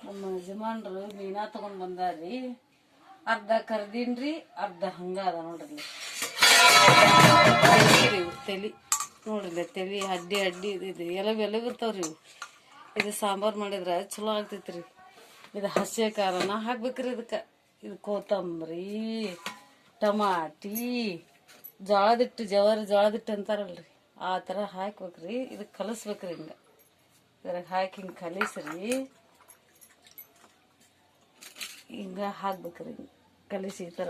ನಮ್ಮ ಯಜಮಾನ್ರು ಮೀನಾ ತಗೊಂಡ್ ಬಂದಾರ್ರಿ. ಅರ್ಧ ಕರ್ದೀನ್ರಿ, ಅರ್ಧ ಹಂಗ ಅದ ನೋಡ್ರಿ. ತಲಿ ನೋಡ್ರಿ, ತಲಿ ಅಡ್ಡಿ ಅಡ್ಡಿ ಇದು ಎಲಗಿರ್ತಾವ್ರಿ ಇವು. ಇದು ಸಾಂಬಾರು ಮಾಡಿದ್ರೆ ಚಲೋ ಆಗ್ತೈತ್ರಿ. ಇದು ಹಸಿ ಖಾರನ ಹಾಕ್ಬೇಕ್ರಿ ಇದಕ್ಕೆ. ಇದು ಕೊತ್ತಂಬರಿ, ಟಮಾಟಿ, ಜೋಳದಿಟ್ಟು ಜೋಳದಿಟ್ಟು ಅಂತಾರಲ್ರಿ, ಆ ಥರ ಹಾಕ್ಬೇಕ್ರಿ. ಇದಕ್ಕೆ ಕಲಿಸ್ಬೇಕ್ರಿ. ಹಿಂಗೆ ಇದ್ರಾಗ ಹಾಕಿ ಹಿಂಗೆ ಕಲಿಸ್ರಿ. ಹಿಂಗೆ ಹಾಕ್ಬೇಕ್ರಿ. ಕಲಿಸಿ ಈ ಥರ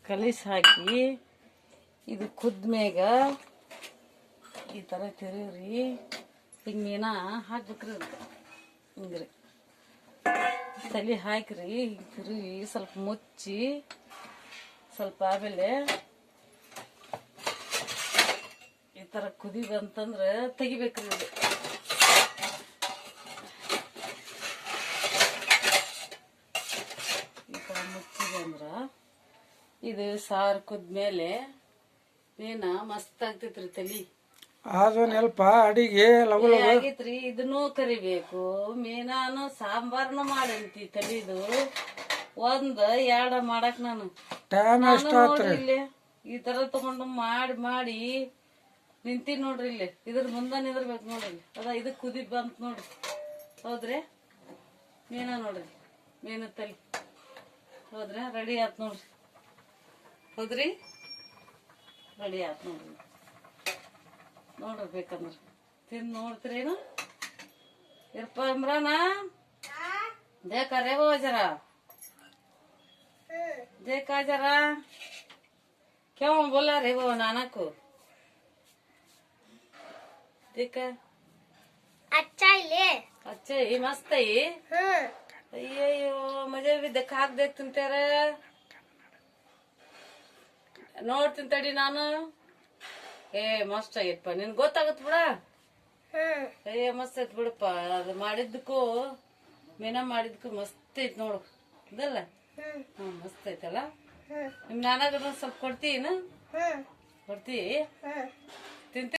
ಕಲಿಸಿ ಹಾಕಿ ಇದು ಕುದ್ಮ್ಯಾಗ ಈ ಥರ ತಿರುವ್ರಿ. ಹಿಂಗೆ ಮೀನಾ ಹಾಕ್ಬೇಕ್ರಿ. ಅದಕ್ಕೆ ಹಿಂಗೆ ರೀ ತಲೆ ಹಾಕಿರಿ. ಹಿಂಗೆ ತಿರುವಿ ಸ್ವಲ್ಪ ಮುಚ್ಚಿ ಸ್ವಲ್ಪ ಆಮೇಲೆ ಈ ಥರ ಕುದಿ ಬಂತಂದ್ರೆ ತೆಗಿಬೇಕ್ರಿ. ಇದು ಈ ಥರ ಮುಚ್ಚಿದೆ ಅಂದ್ರೆ ಇದು ಸಾರು ಕುದ್ಮೇಲೆ ಮೀನ ಮಸ್ತ್ ಆಗ್ತೈತ್ರಿ. ತಲಿ ಅದು ನೆಲ್ಪ ಅಡಿಗೆ ಆಗೈತ್ರಿ. ಇದನ್ನೂ ಕರಿಬೇಕು, ಮೀನಾನು ಸಾಂಬಾರ್ನು ಮಾಡಂತಿ. ತಲಿದು ಒಂದ್ ಎರಡ ಮಾಡಕ್ ನಾನು ನೋಡ್ರಿ ಇಲ್ಲಿ ಈ ತರ ತಗೊಂಡು ಮಾಡಿ ಮಾಡಿ ನಿಂತೀನಿ ನೋಡ್ರಿ. ಇಲ್ಲಿ ಇದ್ರ ಮುಂದ ನಿಂದಿರ್ಬೇಕು ನೋಡ್ರಿ. ಅದ ಇದು ಕುದಿ ಬಂತ ನೋಡ್ರಿ. ಹೌದ್ರಿ, ಮೀನ ನೋಡ್ರಿ, ಮೀನ ತಲಿ ಹೌದ್ರಿ, ರೆಡಿ ಆತ್ ನೋಡ್ರಿ. ಹೌದ್ರಿ, ರೆಡಿ ಆತ್ ನೋಡ್ರಿ. ನೋಡ್ರಿ ಬೇಕಂದ್ರ ತಿಂದು ನೋಡ್ತೀರೇನು? ಇರ್ಪ ಇಮ್ರಾನ देखा रे वो जरा देखा जरा क्यों बोला रे वो नाना को? देखा अच्छा ही ले, अच्छा ही मस्त ही. अಯ್ಯೋ मुझे भी दिखा देखತೀನಿ तेरे ನೋಡ್ತೀನಿ ತಡಿ ನಾನು. ಮಸ್ತ್ ಆಗೈತಪ್ಪ, ನಿನ್ ಗೊತ್ತಾಗತ್ ಬಿಡ. ಮಸ್ತ್ ಐತ್ ಬಿಡಪ್ಪ. ಅದು ಮಾಡಿದ್ದಕ್ಕೂ ಮೀನಾ ಮಾಡಿದ್ಕು ಮಸ್ತ್ ಐತ್ ನೋಡು. ಇದಲ್ಲ ಮಸ್ತ್ ಐತಲ್ಲ. ನಿಮ್ ನಾನಾಗ ಸ್ವಲ್ಪ ಕೊಡ್ತೀನ? ಕೊಡ್ತೀ? ತಿಂತಿ